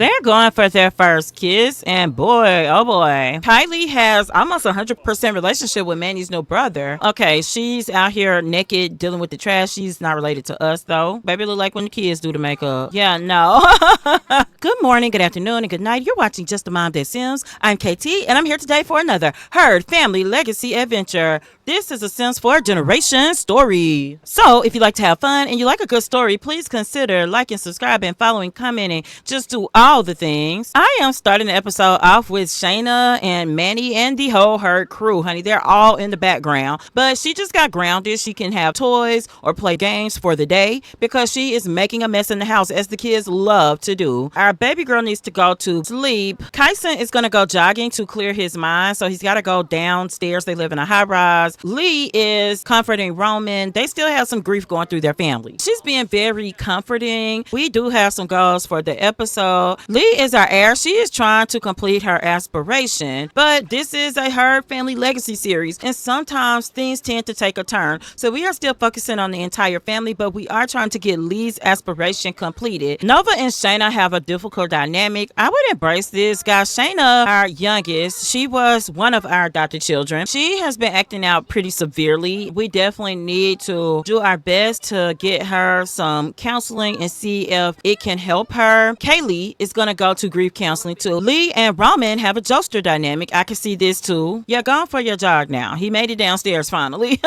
They're going for their first kiss, and boy, oh boy. Kayleigh has almost 100% relationship with Manny's new brother. Okay, she's out here naked dealing with the trash. She's not related to us, though. Baby look like when the kids do the makeup. Yeah, no. Good morning, good afternoon, and good night. You're watching Justamomthatsims. I'm KT, and I'm here today for another Herd Family Legacy Adventure. This is a Sims 4 generation story. So, if you like to have fun and you like a good story, please consider liking, subscribing, following, commenting. Just do all the things. I am starting the episode off with Shayna and Manny and the whole Herd crew, honey. They're all in the background. But she just got grounded. She can have toys or play games for the day because she is making a mess in the house, as the kids love to do. Our baby girl needs to go to sleep. Kyson is going to go jogging to clear his mind, so he's got to go downstairs. They live in a high rise. Lee is comforting Roman. They still have some grief going through their family. She's being very comforting. We do have some goals for the episode. Lee is our heir. She is trying to complete her aspiration, but this is a Herd Family Legacy series, and sometimes things tend to take a turn. So we are still focusing on the entire family, but we are trying to get Lee's aspiration completed. Nova and Shayna have a difficult dynamic. I would embrace this, guys. Shayna, our youngest, she was one of our adopted children. She has been acting out pretty severely. We definitely need to do our best to get her some counseling and see if it can help her. Kayleigh is going to go to grief counseling too. Lee and Roman have a jokester dynamic. I can see this too. Yeah, going for your jog now. He made it downstairs finally.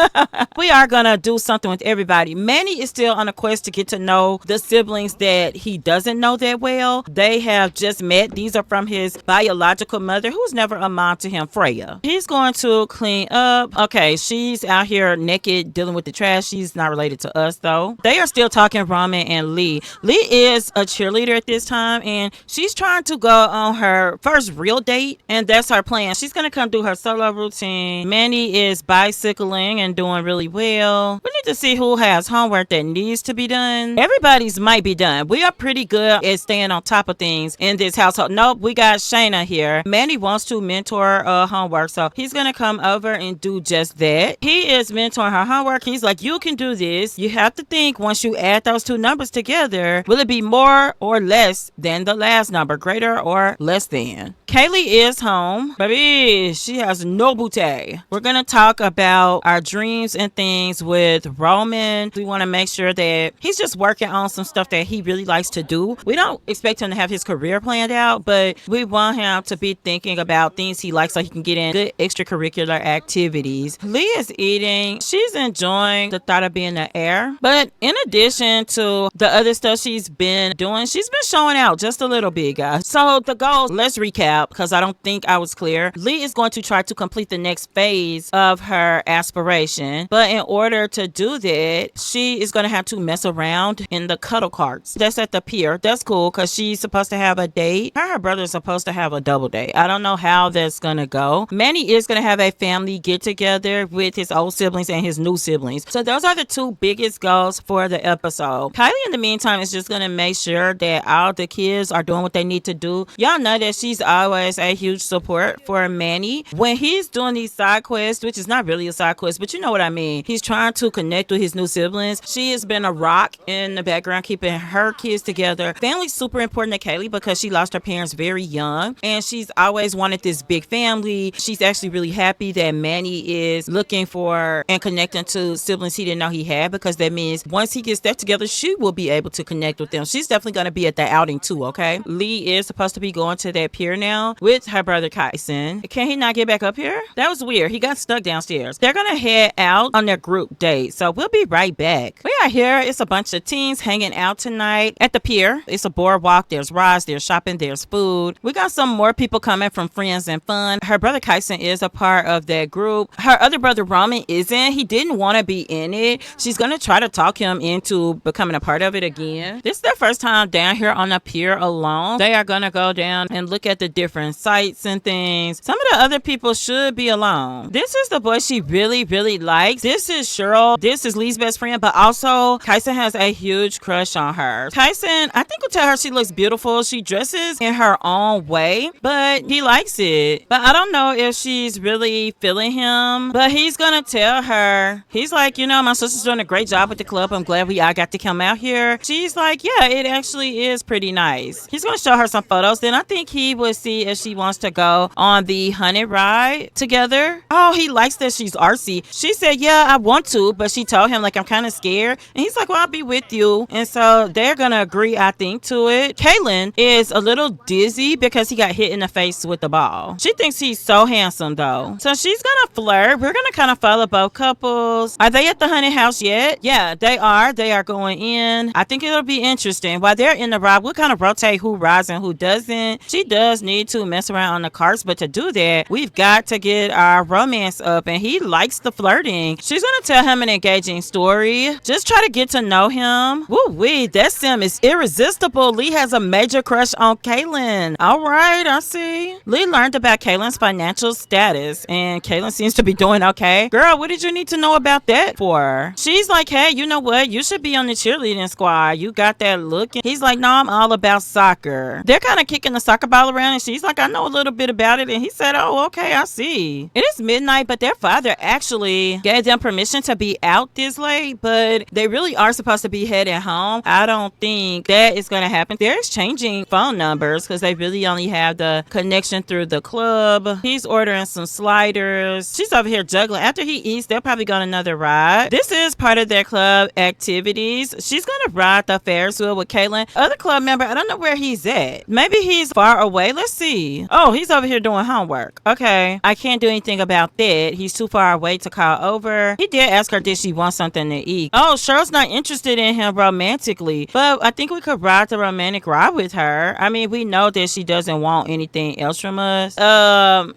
We are going to do something with everybody. Manny is still on a quest to get to know the siblings that he doesn't know that well. They have just met. These are from his biological mother, who's never a mom to him, Freya. He's going to clean up. Okay, she's out here naked dealing with the trash. She's not related to us, though. They are still talking, Roman and Lee. Lee is a cheerleader at this time, and she's trying to go on her first real date, and that's her plan. She's going to come do her solo routine. Manny is bicycling and doing really well. We need to see who has homework that needs to be done. Everybody's might be done. We are pretty good at staying on top of things in this household. Nope, we got Shayna here. Manny wants to mentor homework, so he's going to come over and do just that. He is mentoring her homework. He's like, you can do this. You have to think, once you add those two numbers together, will it be more or less than the last number, greater or less than? Kayleigh is home. Baby, she has no booty. We're going to talk about our dreams and things with Roman. We want to make sure that he's just working on some stuff that he really likes to do. We don't expect him to have his career planned out, but we want him to be thinking about things he likes so he can get in good extracurricular activities. Lee is eating. She's enjoying the thought of being the heir. But in addition to the other stuff she's been doing, she's been showing out just a little bit, guys. So the goals, let's recap, because I don't think I was clear. Lee is going to try to complete the next phase of her aspiration. But in order to do that, she is going to have to mess around in the cuddle carts. That's at the pier. That's cool, because she's supposed to have a date. Her and her brother is supposed to have a double date. I don't know how that's going to go. Manny is going to have a family get together with his old siblings and his new siblings. So those are the two biggest goals for the episode. Kayleigh, in the meantime, is just going to make sure that all the kids are doing what they need to do. Y'all know that she's always a huge support for Manny. When he's doing these side quests, which is not really a side quest, but you know what I mean. He's trying to connect with his new siblings. She has been a rock in the background, keeping her kids together. Family's super important to Kayleigh because she lost her parents very young, and she's always wanted this big family. She's actually really happy that Manny is looking for and connecting to siblings he didn't know he had, because that means once he gets that together, she will be able to connect with them. She's definitely going to be at that outing too, okay? Lee is supposed to be going to that pier now with her brother Kyson. Can he not get back up here? That was weird. He got stuck downstairs. They're going to head out on their group date, so we'll be right back. We are here. It's a bunch of teens hanging out tonight at the pier. It's a boardwalk. There's rides, there's shopping, there's food. We got some more people coming from Friends and Fun. Her brother Kyson is a part of that group. Her other brother Roman isn't. He didn't want to be in it. She's going to try to talk him into becoming a part of it again. This is their first time down here on the pier alone. They are going to go down and look at the different sights and things. Some of the other people should be alone. This is the boy she really likes. This is Cheryl. This is Lee's best friend, but also Kyson has a huge crush on her. Kyson, I think, will tell her she looks beautiful. She dresses in her own way, but he likes it. But I don't know if she's really feeling him, but he's gonna tell her. He's like, you know, my sister's doing a great job with the club. I'm glad we all got to come out here. She's like, yeah, it actually is pretty nice. photos. He's going to show her some photos. Then I think he would see if she wants to go on the hunted ride together. Oh, he likes that she's artsy. She said, yeah, I want to, but she told him, like, I'm kind of scared. And he's like, well, I'll be with you. And so they're going to agree, I think, to it. Kayleigh is a little dizzy because he got hit in the face with the ball. She thinks he's so handsome, though. So she's going to flirt. We're going to kind of follow both couples. Are they at the hunted house yet? Yeah, they are. They are going in. I think it'll be interesting. While they're in the ride, we'll kind of rotate who rides and who doesn't. She does need to mess around on the carts, but to do that, we've got to get our romance up, and he likes the flirting. She's going to tell him an engaging story. Just try to get to know him. Woo-wee, that sim is irresistible. Lee has a major crush on Kayleigh. All right, I see. Lee learned about Kayleigh's financial status, and Kayleigh seems to be doing okay. Girl, what did you need to know about that for? She's like, hey, you know what? You should be on the cheerleading squad. You got that look. And he's like, no, I'm all about soccer. They're kind of kicking the soccer ball around, and she's like, I know a little bit about it. And he said, oh, okay, I see. It is midnight, but their father actually gave them permission to be out this late, but they really are supposed to be heading home. I don't think that is going to happen. They're exchanging phone numbers because they really only have the connection through the club. He's ordering some sliders. She's over here juggling. After he eats, they'll probably go on another ride. This is part of their club activities. She's going to ride the Ferris wheel with Kayleigh. Other club member, I don't know where he's at. Maybe he's far away. Let's see. Oh, he's over here doing homework. Okay. I can't do anything about that. He's too far away to call over. He did ask her, did she want something to eat? Oh, Cheryl's not interested in him romantically, but I think we could ride the romantic ride with her. I mean, we know that she doesn't want anything else from us. Oh.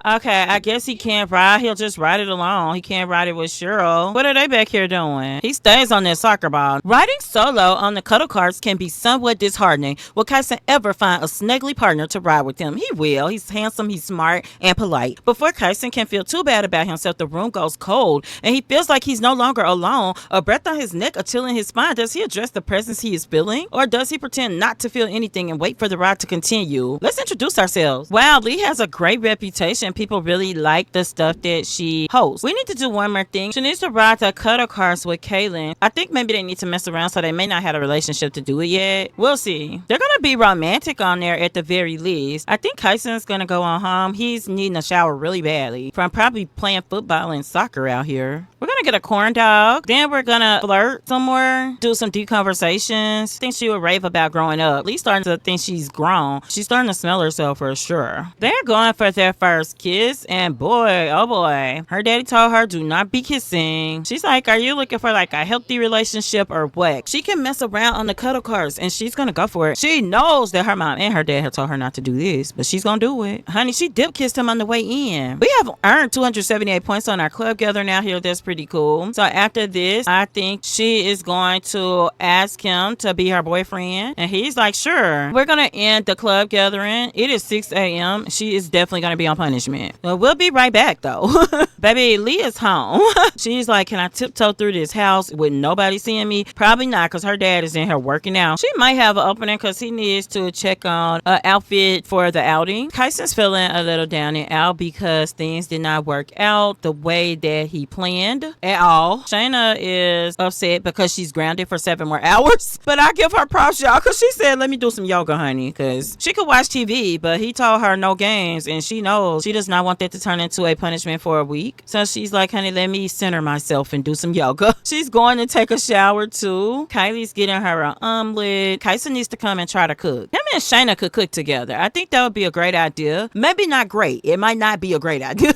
Okay, I guess he can't ride. He'll just ride it alone. He can't ride it with Cheryl. What are they back here doing? He stays on that soccer ball. Riding solo on the cuddle carts can be somewhat disheartening. Will Kyson ever find a snuggly partner to ride with him? He will. He's handsome, he's smart, and polite. Before Kyson can feel too bad about himself, the room goes cold, and he feels like he's no longer alone. A breath on his neck, a chill in his spine. Does he address the presence he is feeling? Or does he pretend not to feel anything and wait for the ride to continue? Let's introduce ourselves. Wow, Lee has a great reputation. People really like the stuff that she hosts. We need to do one more thing. She needs to ride the cuddle cars with Kayleigh. I think maybe they need to mess around, so they may not have a relationship to do it yet. We'll see. They're gonna be romantic on there at the very least. I think Kyson's gonna go on home. He's needing a shower really badly from probably playing football and soccer out here. We're gonna get a corn dog. Then we're gonna flirt some more, do some deep conversations. I think she would rave about growing up. Lee's starting to think she's grown. She's starting to smell herself for sure. They're going for their first kiss, and boy, oh boy, her daddy told her, do not be kissing. She's like, are you looking for like a healthy relationship or what? She can mess around on the cuddle cars, and she's gonna go for it. She knows that her mom and her dad have told her not to do this, but she's gonna do it. Honey, she dip kissed him on the way in. We have earned 278 points on our club gathering out here. That's pretty cool. So after this, I think she is going to ask him to be her boyfriend, and he's like, sure. We're gonna end the club gathering. It is 6 a.m. She is definitely gonna be on punishment. Well, we'll be right back though. Baby, Lee is home. She's like, can I tiptoe through this house with nobody seeing me? Probably not, because her dad is in here working out. She might have an opening because he needs to check on an outfit for the outing. Kyson's feeling a little down and out because things did not work out the way that he planned at all. Shayna is upset because she's grounded for 7 more hours. But I give her props, y'all, because she said, let me do some yoga, honey, because she could watch TV, but he told her no games, and she knows she does not want that to turn into a punishment for a week. So she's like, honey, let me center myself and do some yoga. She's going to take a shower too. Kylie's getting her an omelet. Kyson needs to come and try to cook. Him and Shayna could cook together. I think that would be a great idea. Maybe not great. It might not be a great idea.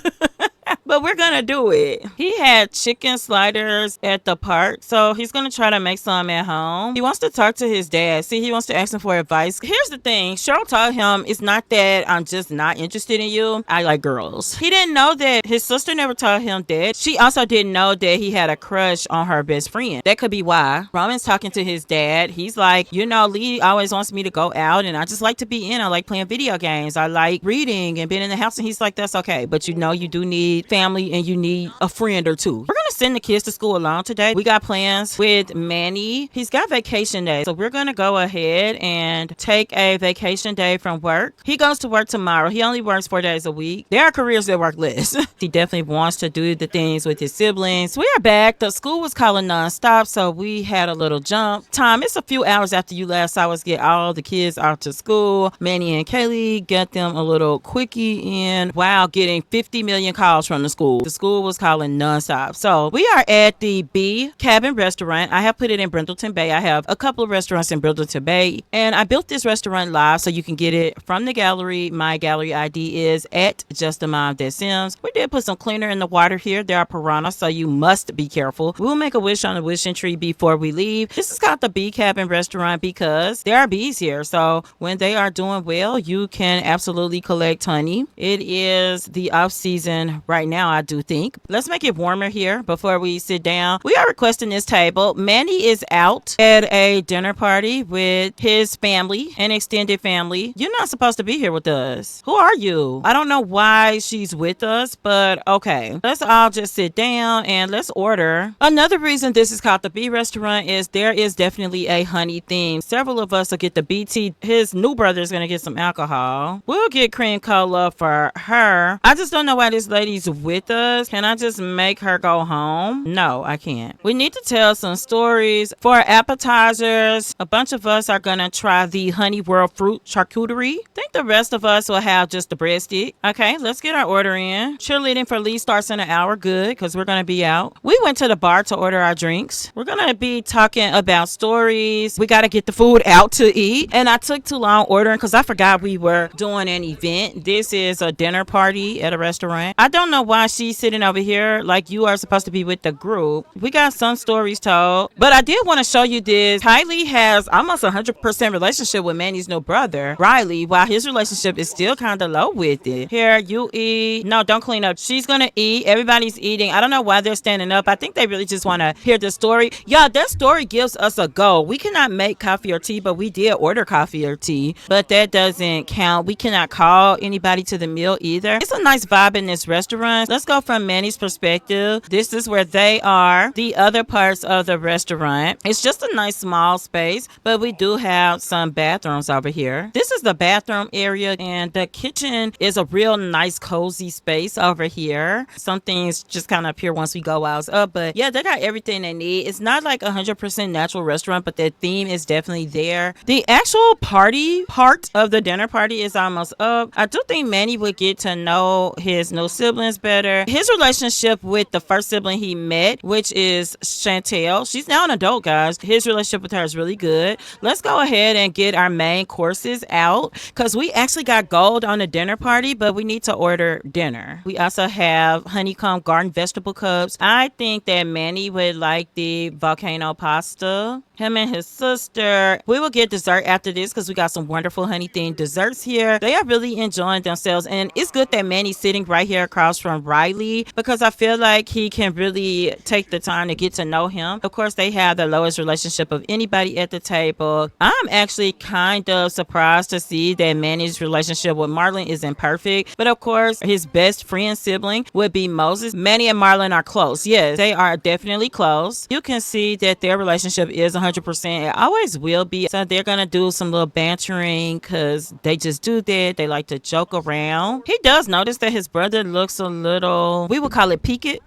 But we're gonna do it. He had chicken sliders at the park, so he's gonna try to make some at home. He wants to talk to his dad. See, he wants to ask him for advice. Here's the thing. Cheryl told him, it's not that I'm just not interested in you. I like girls. He didn't know that his sister never told him that. She also didn't know that he had a crush on her best friend. That could be why. Roman's talking to his dad. He's like, you know, Lee always wants me to go out, and I just like to be in. I like playing video games. I like reading and being in the house. And he's like, that's okay. But you know, you do need family family and you need a friend or two. We're gonna send the kids to school alone today. We got plans with Manny. He's got vacation day, so we're gonna go ahead and take a vacation day from work. He goes to work tomorrow. He only works 4 days a week. There are careers that work less. He definitely wants to do the things with his siblings. We are back. The school was calling nonstop, so we had a little jump time. It's a few hours after you last saw us get all the kids out to school. Manny and Kayleigh get them a little quickie in while getting 50 million calls from the school. The school was calling nonstop. So we are at the B Cabin Restaurant. I have put it in Brindleton Bay. I have a couple of restaurants in Brindleton Bay, and I built this restaurant live so you can get it from the gallery. My gallery ID is at Justamomthatsims. We did put some cleaner in the water here. There are piranhas, so you must be careful. We'll make a wish on the wishing tree before we leave. This is called the Bee Cabin Restaurant because there are bees here. So when they are doing well, you can absolutely collect honey. It is the off season right now, I do think. Let's make it warmer here before we sit down. We are requesting this table. Manny is out at a dinner party with his family, an extended family. You're not supposed to be here with us. Who are you? I don't know why she's with us, but okay. Let's all just sit down and let's order. Another reason this is called the Bee Restaurant is there is definitely a honey theme. Several of us will get the BT. His new brother is going to get some alcohol. We'll get cream cola for her. I just don't know why this lady's with us. Can I just make her go home? No, I can't. We need to tell some stories. For appetizers, a bunch of us are going to try the Honey World fruit charcuterie. I think the rest of us will have just the breadstick. Okay, let's get our order in. Cheerleading for Lee starts in an hour. Good, because we're going to be out. We went to the bar to order our drinks. We're going to be talking about stories. We got to get the food out to eat. And I took too long ordering because I forgot we were doing an event. This is a dinner party at a restaurant. I don't know why she's sitting over here like you are supposed to be with the group. We got some stories told, but I did want to show you this. Kayleigh has almost 100% relationship with Manny's new brother, Riley, while his relationship is still kind of low with it. Here, you eat. No, don't clean up. She's going to eat. Everybody's eating. I don't know why they're standing up. I think they really just want to hear the story. Yeah, that story gives us a goal. We cannot make coffee or tea, but we did order coffee or tea, but that doesn't count. We cannot call anybody to the meal either. It's a nice vibe in this restaurant. Let's go from Manny's perspective. This is where they are. The other parts of the restaurant. It's just a nice small space, but we do have some bathrooms over here. This is the bathroom area, and the kitchen is a real nice cozy space over here. Some things just kind of appear once we go out up, but yeah, they got everything they need. It's not like 100% natural restaurant, but the theme is definitely there. The actual party part of the dinner party is almost up. I do think Manny would get to know his new siblings better. His relationship with the first sibling he met, which is Chantel. She's now an adult, guys. His relationship with her is really good. Let's go ahead and get our main courses out because we actually got gold on the dinner party, but we need to order dinner. We also have honeycomb garden vegetable cups. I think that Manny would like the volcano pasta. Him and his sister. We will get dessert after this because we got some wonderful honey themed desserts here. They are really enjoying themselves, and it's good that Manny's sitting right here across from Riley because I feel like he can really take the time to get to know him. Of course, they have the lowest relationship of anybody at the table. I'm actually kind of surprised to see that Manny's relationship with Marlon isn't perfect, but of course, his best friend sibling would be Moses. Manny and Marlon are close. Yes, they are definitely close. You can see that their relationship is 100%. It always will be. So they're gonna do some little bantering because they just do that. They like to joke around. He does notice that his brother looks a little, we would call it peaked.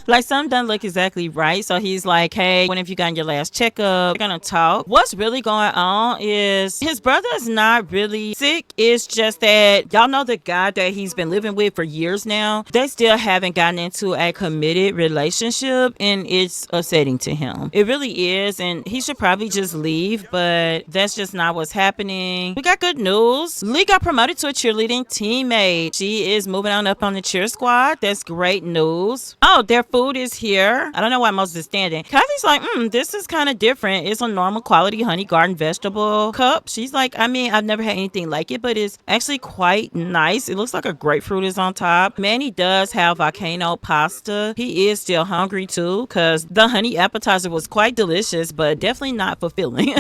Like something doesn't look exactly right. So he's like, hey, when have you gotten your last checkup? We're gonna talk. What's really going on is his brother is not really sick. It's just that y'all know the guy that he's been living with for years now. They still haven't gotten into a committed relationship, and it's upsetting to him. It really is, and he should probably just leave, but that's just not what's happening. We got good news. Lee got promoted to a cheerleading teammate. She is moving on up on the cheer squad. That's great news. Oh, their food is here. I don't know why Moses is standing. Kathy's like, this is kind of different. It's a normal quality honey garden vegetable cup. She's like, I mean, I've never had anything like it, but it's actually quite nice. It looks like a grapefruit is on top. Manny does have volcano pasta. He is still hungry too because the honey appetizer was quite delicious, but definitely not fulfilling.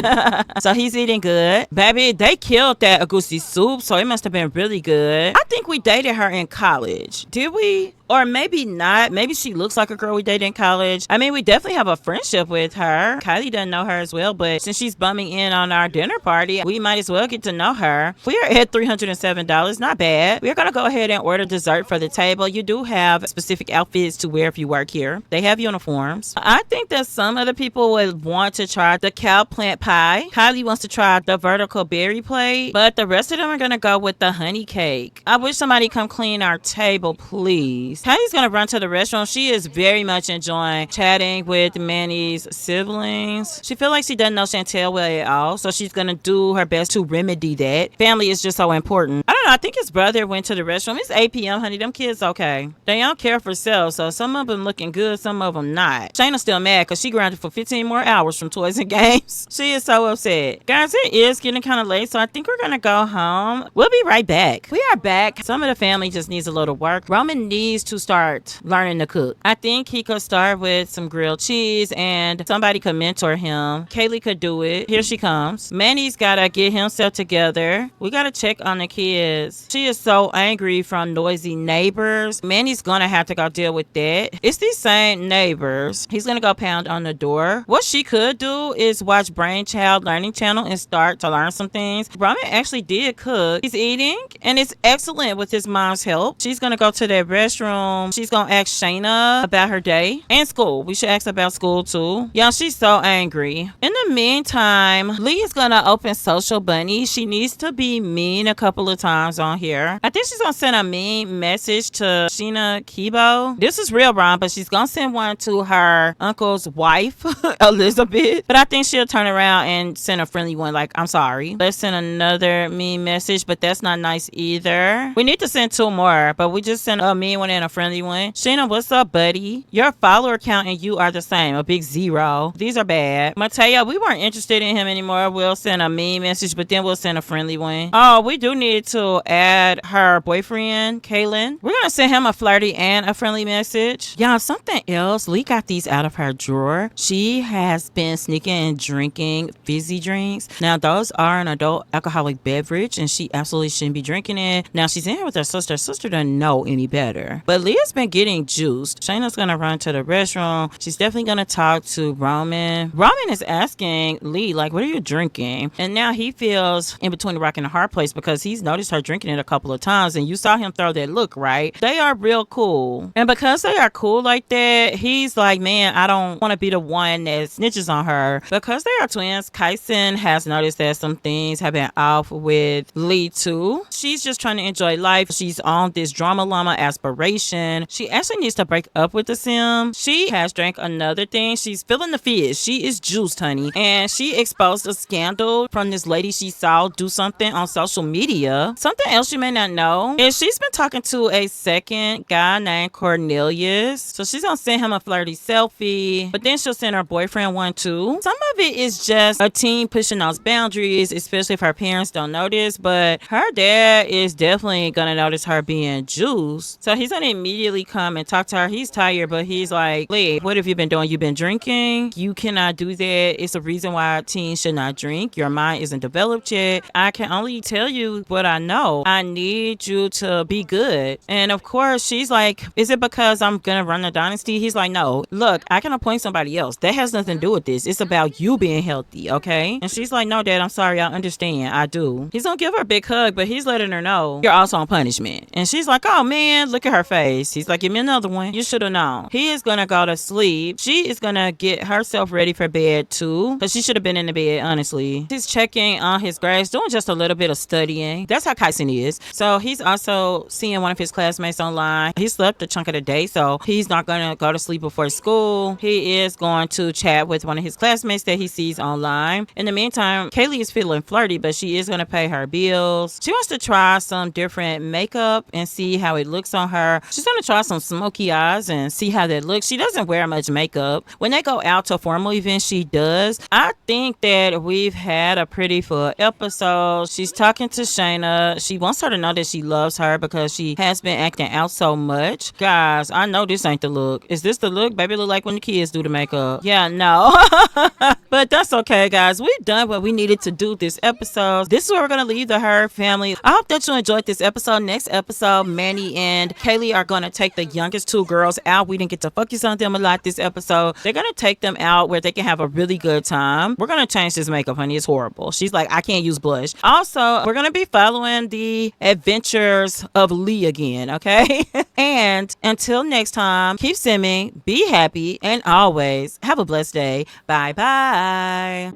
So he's eating good. Baby, they killed that agusi soup, so it must have been really good. I think we dated her in college. Did we? Or maybe not. Maybe she looks like a girl we dated in college. I mean, we definitely have a friendship with her. Kayleigh doesn't know her as well, but since she's bumming in on our dinner party, we might as well get to know her. We are at $307. Not bad. We're going to go ahead and order dessert for the table. You do have specific outfits to wear if you work here. They have uniforms. I think that some other people would want to try the cow plant pie. Kayleigh wants to try the vertical berry plate, but the rest of them are going to go with the honey cake. I wish somebody come clean our table, please. Kayleigh's gonna run to the restaurant. She is very much enjoying chatting with Manny's siblings. She feels like she doesn't know Chantel well at all, so she's gonna do her best to remedy that. Family is just so important. I don't know, I think his brother went to the restaurant. It's 8 p.m., honey. Them kids okay. They don't care for self, so some of them looking good, some of them not. Shayna's still mad because she grounded for 15 more hours from Toys and Games. She is so upset. Guys, it is getting kind of late, so I think we're gonna go home. We'll be right back. We are back. Some of the family just needs a little work. Roman needs to start learning to cook. I think he could start with some grilled cheese and somebody could mentor him. Kayleigh could do it. Here she comes. Manny's gotta get himself together. We gotta check on the kids. She is so angry from noisy neighbors. Manny's gonna have to go deal with that. It's these same neighbors. He's gonna go pound on the door. What she could do is watch Brainchild Learning Channel and start to learn some things. Roman actually did cook. He's eating and it's excellent with his mom's help. She's gonna go to that restroom. She's gonna ask Shayna about her day and school. We should ask about school too. Y'all, she's so angry. In the meantime, Lee is gonna open Social Bunny. She needs to be mean a couple of times on here. I think she's gonna send a mean message to Sheena Kibo. This is real wrong, but she's gonna send one to her uncle's wife, Elizabeth. But I think she'll turn around and send a friendly one like, I'm sorry. Let's send another mean message, but that's not nice either. We need to send 2 more, but we just sent a mean one and a friendly one. Sheena, what's up, buddy? Your follower count and you are the same. A big 0. These are bad. Mateo, we weren't interested in him anymore. We'll send a mean message, but then we'll send a friendly one. Oh, we do need to add her boyfriend, Kayleigh. We're gonna send him a flirty and a friendly message. Y'all, something else. Lee got these out of her drawer. She has been sneaking and drinking fizzy drinks. Now, those are an adult alcoholic beverage, and she absolutely shouldn't be drinking it. Now, she's in here with her sister. Her sister doesn't know any better. But Leah's been getting juiced. Shayna's gonna run to the restroom. She's definitely gonna talk to Roman. Roman is asking Lee, like, what are you drinking? And now he feels in between the rock and the hard place because he's noticed her drinking it a couple of times, and you saw him throw that look, right? They are real cool. And because they are cool like that, he's like, man, I don't want to be the one that snitches on her. Because they are twins, Kyson has noticed that some things have been off with Lee too. She's just trying to enjoy life. She's on this drama llama aspiration. She actually needs to break up with the sim. She has drank another thing. She's feeling the fizz. She is juiced, honey. And she exposed a scandal from this lady she saw do something on social media. Something else you may not know is she's been talking to a second guy named Cornelius. So she's gonna send him a flirty selfie, but then she'll send her boyfriend one too. Some of it is just a teen pushing those boundaries, especially if her parents don't notice, but her dad is definitely gonna notice her being juiced. So he's gonna immediately come and talk to her. He's tired, but he's like, Lee, what have you been doing? You've been drinking? You cannot do that. It's a reason why teens should not drink. Your mind isn't developed yet. I can only tell you what I know. I need you to be good. And of course, she's like, is it because I'm gonna run the dynasty? He's like, no, look, I can appoint somebody else. That has nothing to do with this. It's about you being healthy, okay? And she's like, no, Dad, I'm sorry. I understand. I do. He's gonna give her a big hug, but he's letting her know you're also on punishment. And she's like, oh man, look at her face. He's like, give me another one. You should have known. He is gonna go to sleep. She is gonna get herself ready for bed too, because she should have been in the bed, honestly. He's checking on his grades, doing just a little bit of studying. That's how Kyson is. So he's also seeing one of his classmates online. He slept a chunk of the day, so he's not gonna go to sleep before school. He is going to chat with one of his classmates that he sees online. In the meantime, Kayleigh is feeling flirty, but she is gonna pay her bills. She wants to try some different makeup and see how it looks on her. She's gonna try some smoky eyes and see how that looks. She doesn't wear much makeup. When they go out to formal events, she does. I think that we've had a pretty full episode. She's talking to Shayna. she wants her to know that she loves her because she has been acting out so much. Guys, I know this ain't the look. Is this the look? Baby, look like when the kids do the makeup. Yeah, no. But that's okay, guys. We've done what we needed to do this episode. This is where we're going to leave the Herb family. I hope that you enjoyed this episode. Next episode, Manny and Kayleigh are going to take the youngest two girls out. We didn't get to focus on them a lot this episode. They're going to take them out where they can have a really good time. We're going to change this makeup, honey. It's horrible. She's like, I can't use blush. Also, we're going to be following the adventures of Lee again, okay? And until next time, keep simming, be happy, and always have a blessed day. Bye-bye.